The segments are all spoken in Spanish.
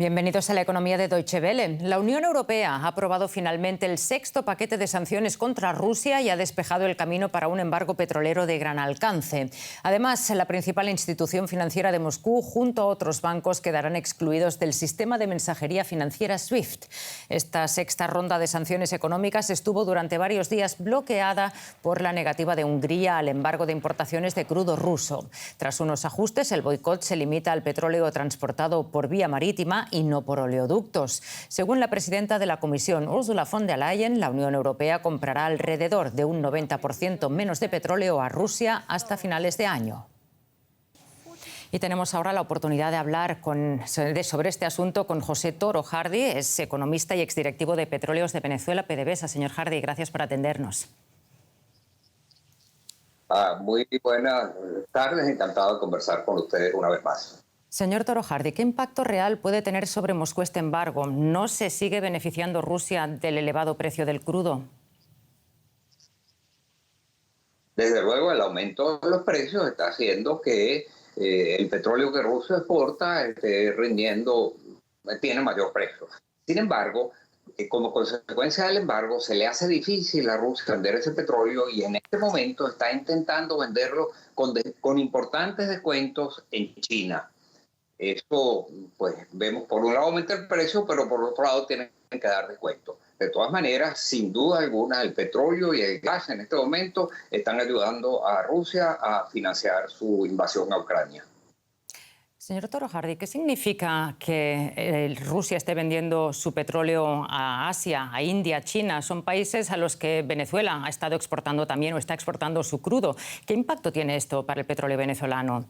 Bienvenidos a la economía de Deutsche Welle. La Unión Europea ha aprobado finalmente el sexto paquete de sanciones contra Rusia y ha despejado el camino para un embargo petrolero de gran alcance. Además, la principal institución financiera de Moscú, junto a otros bancos, quedarán excluidos del sistema de mensajería financiera SWIFT. Esta sexta ronda de sanciones económicas estuvo durante varios días bloqueada por la negativa de Hungría al embargo de importaciones de crudo ruso. Tras unos ajustes, el boicot se limita al petróleo transportado por vía marítima y no por oleoductos. Según la presidenta de la Comisión, Ursula von der Leyen, la Unión Europea comprará alrededor de un 90% menos de petróleo a Rusia hasta finales de año. Y tenemos ahora la oportunidad de hablar sobre este asunto con José Toro Hardy, es economista y exdirectivo de Petróleos de Venezuela, PDVSA. Señor Hardy, gracias por atendernos. Muy buenas tardes, encantado de conversar con ustedes una vez más. Señor Toro Hardy, ¿qué impacto real puede tener sobre Moscú este embargo? ¿No se sigue beneficiando Rusia del elevado precio del crudo? Desde luego, el aumento de los precios está haciendo que el petróleo que Rusia exporta esté rindiendo, tiene mayor precio. Sin embargo, como consecuencia del embargo, se le hace difícil a Rusia vender ese petróleo y en este momento está intentando venderlo con importantes descuentos en China. Esto, pues, vemos por un lado aumenta el precio, pero por otro lado tienen que dar descuento. De todas maneras, sin duda alguna, el petróleo y el gas en este momento están ayudando a Rusia a financiar su invasión a Ucrania. Señor Toro Hardy, ¿qué significa que Rusia esté vendiendo su petróleo a Asia, a India, a China? Son países a los que Venezuela ha estado exportando también o está exportando su crudo. ¿Qué impacto tiene esto para el petróleo venezolano?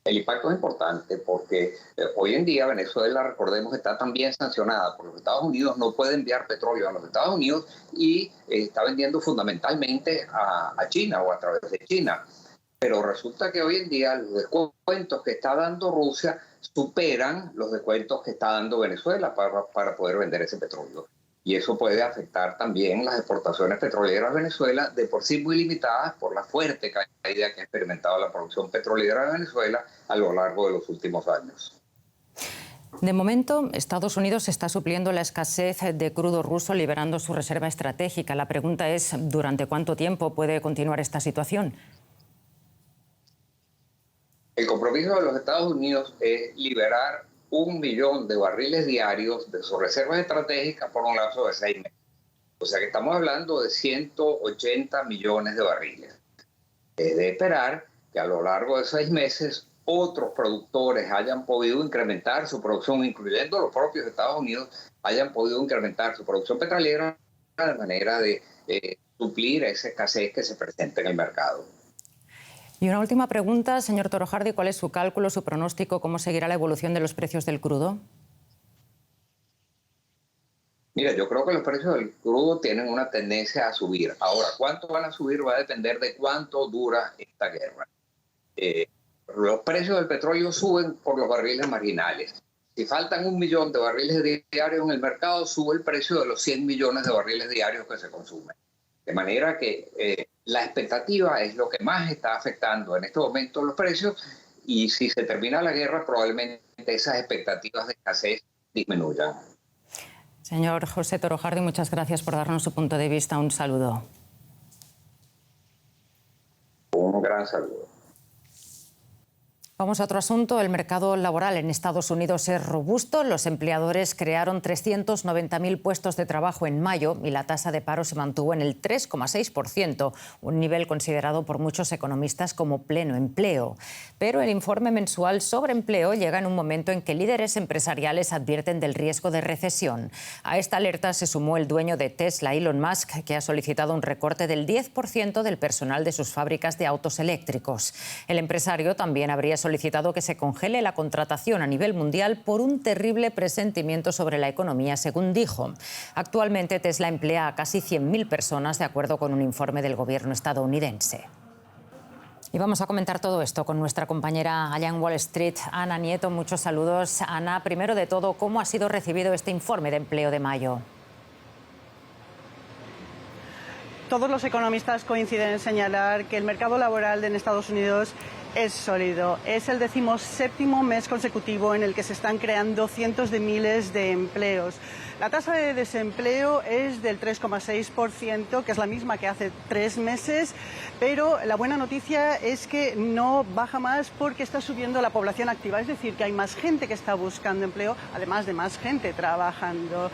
El impacto es importante porque hoy en día Venezuela, recordemos, está también sancionada por los Estados Unidos, no puede enviar petróleo a los Estados Unidos y está vendiendo fundamentalmente a China o a través de China. Pero resulta que hoy en día los descuentos que está dando Rusia superan los descuentos que está dando Venezuela para poder vender ese petróleo. Y eso puede afectar también las exportaciones petroleras a Venezuela, de por sí muy limitadas por la fuerte caída que ha experimentado la producción petrolera de Venezuela a lo largo de los últimos años. De momento, Estados Unidos está supliendo la escasez de crudo ruso, liberando su reserva estratégica. La pregunta es, ¿durante cuánto tiempo puede continuar esta situación? El compromiso de los Estados Unidos es liberar 1 millón de barriles diarios de sus reservas estratégicas por un lapso de 6 meses. O sea que estamos hablando de 180 millones de barriles. Es de esperar que a lo largo de 6 meses otros productores hayan podido incrementar su producción, incluyendo los propios Estados Unidos, hayan podido incrementar su producción petrolera de manera de suplir esa escasez que se presenta en el mercado. Y una última pregunta, señor Toro Hardy, ¿cuál es su cálculo, su pronóstico, cómo seguirá la evolución de los precios del crudo? Mira, yo creo que los precios del crudo tienen una tendencia a subir. Ahora, ¿cuánto van a subir? Va a depender de cuánto dura esta guerra. Los precios del petróleo suben por los barriles marginales. Si faltan 1 millón de barriles diarios en el mercado, sube el precio de los 100 millones de barriles diarios que se consumen. De manera que la expectativa es lo que más está afectando en este momento los precios, y si se termina la guerra, probablemente esas expectativas de escasez disminuyan. Señor José Toro Hardy, muchas gracias por darnos su punto de vista. Un saludo. Un gran saludo. Vamos a otro asunto. El mercado laboral en Estados Unidos es robusto. Los empleadores crearon 390.000 puestos de trabajo en mayo y la tasa de paro se mantuvo en el 3,6%, un nivel considerado por muchos economistas como pleno empleo. Pero el informe mensual sobre empleo llega en un momento en que líderes empresariales advierten del riesgo de recesión. A esta alerta se sumó el dueño de Tesla, Elon Musk, que ha solicitado un recorte del 10% del personal de sus fábricas de autos eléctricos. El empresario también habría solicitado que se congele la contratación a nivel mundial por un terrible presentimiento sobre la economía, según dijo. Actualmente Tesla emplea a casi 100.000 personas, de acuerdo con un informe del gobierno estadounidense. Y vamos a comentar todo esto con nuestra compañera allá en Wall Street, Ana Nieto. Muchos saludos. Ana, primero de todo, ¿cómo ha sido recibido este informe de empleo de mayo? Todos los economistas coinciden en señalar que el mercado laboral en Estados Unidos es sólido. Es el 17º mes consecutivo en el que se están creando cientos de miles de empleos. La tasa de desempleo es del 3,6%, que es la misma que hace 3 meses, pero la buena noticia es que no baja más porque está subiendo la población activa, es decir, que hay más gente que está buscando empleo, además de más gente trabajando.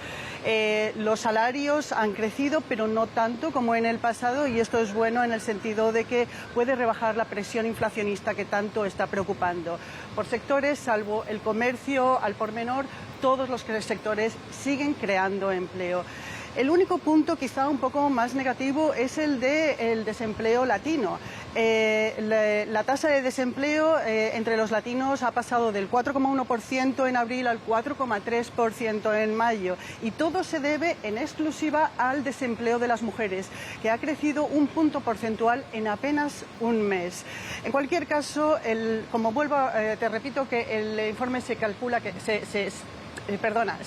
Los salarios han crecido, pero no tanto como en el pasado, y esto es bueno en el sentido de que puede rebajar la presión inflacionista que tanto está preocupando. Por sectores, salvo el comercio al por menor, todos los sectores siguen creando empleo. El único punto quizá un poco más negativo es el del desempleo latino. La tasa de desempleo entre los latinos ha pasado del 4,1% en abril al 4,3% en mayo, y todo se debe en exclusiva al desempleo de las mujeres, que ha crecido 1 punto porcentual en apenas un mes. En cualquier caso, te repito que el informe se calcula que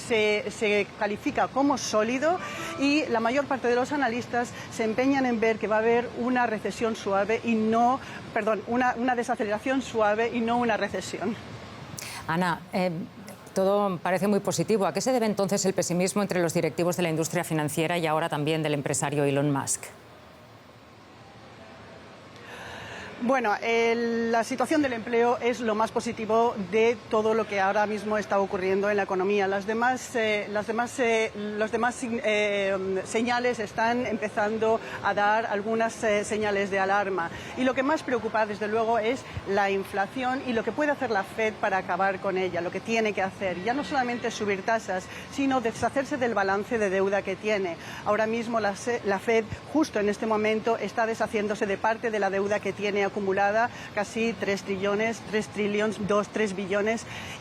se califica como sólido, y la mayor parte de los analistas se empeñan en ver que va a haber una recesión suave y no, una desaceleración suave y no una recesión. Ana, todo parece muy positivo. ¿A qué se debe entonces el pesimismo entre los directivos de la industria financiera y ahora también del empresario Elon Musk? Bueno, la situación del empleo es lo más positivo de todo lo que ahora mismo está ocurriendo en la economía. Los demás señales están empezando a dar algunas señales de alarma. Y lo que más preocupa, desde luego, es la inflación y lo que puede hacer la Fed para acabar con ella, lo que tiene que hacer. Ya no solamente subir tasas, sino deshacerse del balance de deuda que tiene. Ahora mismo la Fed, justo en este momento, está deshaciéndose de parte de la deuda que tiene acumulada, casi 3 billones,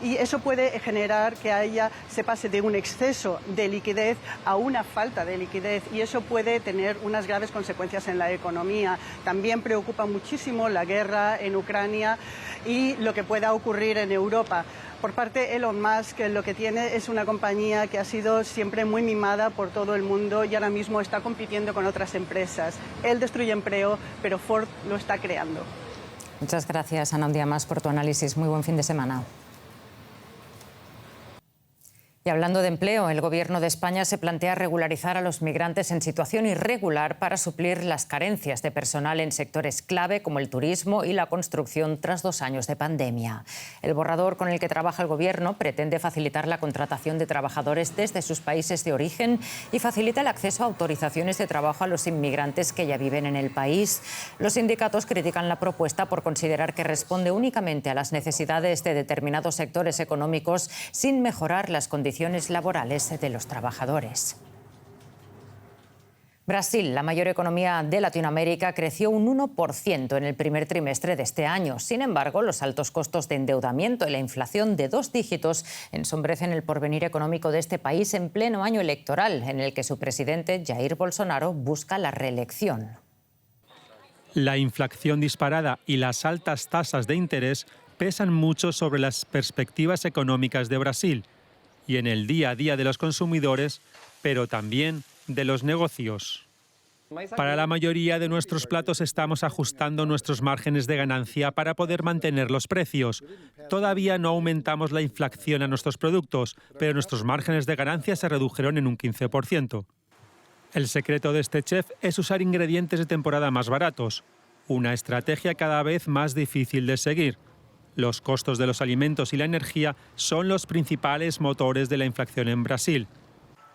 y eso puede generar que se pase de un exceso de liquidez a una falta de liquidez, y eso puede tener unas graves consecuencias en la economía. También preocupa muchísimo la guerra en Ucrania y lo que pueda ocurrir en Europa. Por parte de Elon Musk, lo que tiene es una compañía que ha sido siempre muy mimada por todo el mundo y ahora mismo está compitiendo con otras empresas. Él destruye empleo, pero Ford lo está creando. Muchas gracias, Ana, un día más por tu análisis. Muy buen fin de semana. Y hablando de empleo, el Gobierno de España se plantea regularizar a los migrantes en situación irregular para suplir las carencias de personal en sectores clave como el turismo y la construcción tras 2 años de pandemia. El borrador con el que trabaja el Gobierno pretende facilitar la contratación de trabajadores desde sus países de origen y facilita el acceso a autorizaciones de trabajo a los inmigrantes que ya viven en el país. Los sindicatos critican la propuesta por considerar que responde únicamente a las necesidades de determinados sectores económicos sin mejorar las condiciones laborales de los trabajadores. Brasil, la mayor economía de Latinoamérica, creció un 1% en el primer trimestre de este año. Sin embargo, los altos costos de endeudamiento y la inflación de 2 dígitos ensombrecen el porvenir económico de este país en pleno año electoral, en el que su presidente, Jair Bolsonaro, busca la reelección. La inflación disparada y las altas tasas de interés pesan mucho sobre las perspectivas económicas de Brasil y en el día a día de los consumidores, pero también de los negocios. Para la mayoría de nuestros platos estamos ajustando nuestros márgenes de ganancia para poder mantener los precios. Todavía no aumentamos la inflación a nuestros productos, pero nuestros márgenes de ganancia se redujeron en un 15%. El secreto de este chef es usar ingredientes de temporada más baratos, una estrategia cada vez más difícil de seguir. Los costos de los alimentos y la energía son los principales motores de la inflación en Brasil.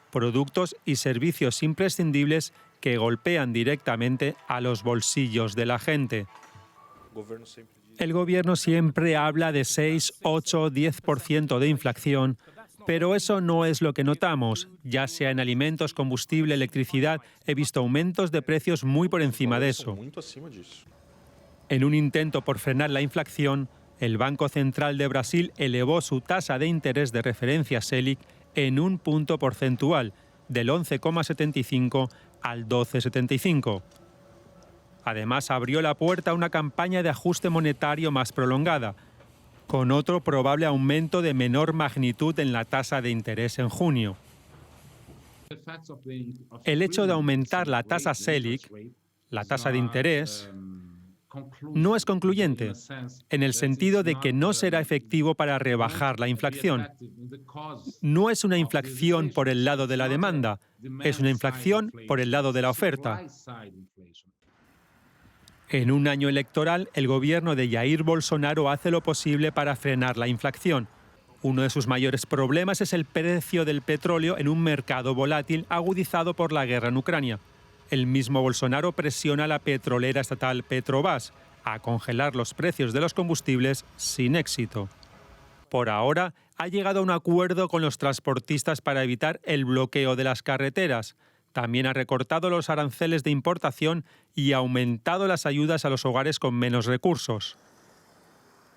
Productos y servicios imprescindibles que golpean directamente a los bolsillos de la gente. El gobierno siempre habla de 6, 8, 10% de inflación, pero eso no es lo que notamos. Ya sea en alimentos, combustible, electricidad, he visto aumentos de precios muy por encima de eso. En un intento por frenar la inflación, el Banco Central de Brasil elevó su tasa de interés de referencia Selic en 1 punto porcentual, del 11,75 al 12,75. Además, abrió la puerta a una campaña de ajuste monetario más prolongada, con otro probable aumento de menor magnitud en la tasa de interés en junio. El hecho de aumentar la tasa Selic, la tasa de interés, no es concluyente, en el sentido de que no será efectivo para rebajar la inflación. No es una inflación por el lado de la demanda, es una inflación por el lado de la oferta. En un año electoral, el gobierno de Jair Bolsonaro hace lo posible para frenar la inflación. Uno de sus mayores problemas es el precio del petróleo en un mercado volátil agudizado por la guerra en Ucrania. El mismo Bolsonaro presiona a la petrolera estatal Petrobras a congelar los precios de los combustibles sin éxito. Por ahora, ha llegado a un acuerdo con los transportistas para evitar el bloqueo de las carreteras. También ha recortado los aranceles de importación y ha aumentado las ayudas a los hogares con menos recursos.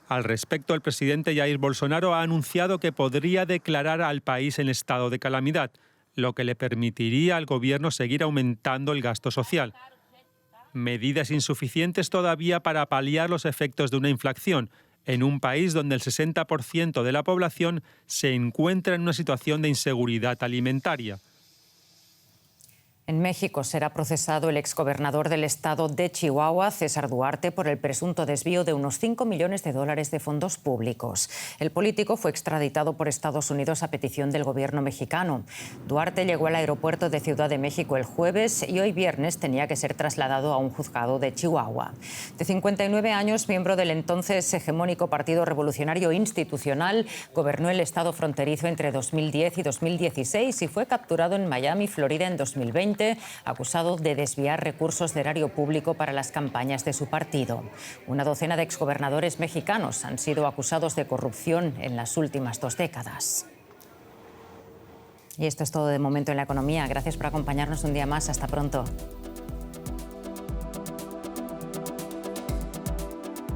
Al respecto, el presidente Jair Bolsonaro ha anunciado que podría declarar al país en estado de calamidad, lo que le permitiría al gobierno seguir aumentando el gasto social. Medidas insuficientes todavía para paliar los efectos de una inflación, en un país donde el 60% de la población se encuentra en una situación de inseguridad alimentaria. En México será procesado el exgobernador del estado de Chihuahua, César Duarte, por el presunto desvío de unos $5 millones de fondos públicos. El político fue extraditado por Estados Unidos a petición del gobierno mexicano. Duarte llegó al aeropuerto de Ciudad de México el jueves y hoy viernes tenía que ser trasladado a un juzgado de Chihuahua. De 59 años, miembro del entonces hegemónico Partido Revolucionario Institucional, gobernó el estado fronterizo entre 2010 y 2016 y fue capturado en Miami, Florida, en 2020. Acusado de desviar recursos de erario público para las campañas de su partido. Una docena de exgobernadores mexicanos han sido acusados de corrupción en las últimas 2 décadas. Y esto es todo de momento en la economía. Gracias por acompañarnos un día más. Hasta pronto.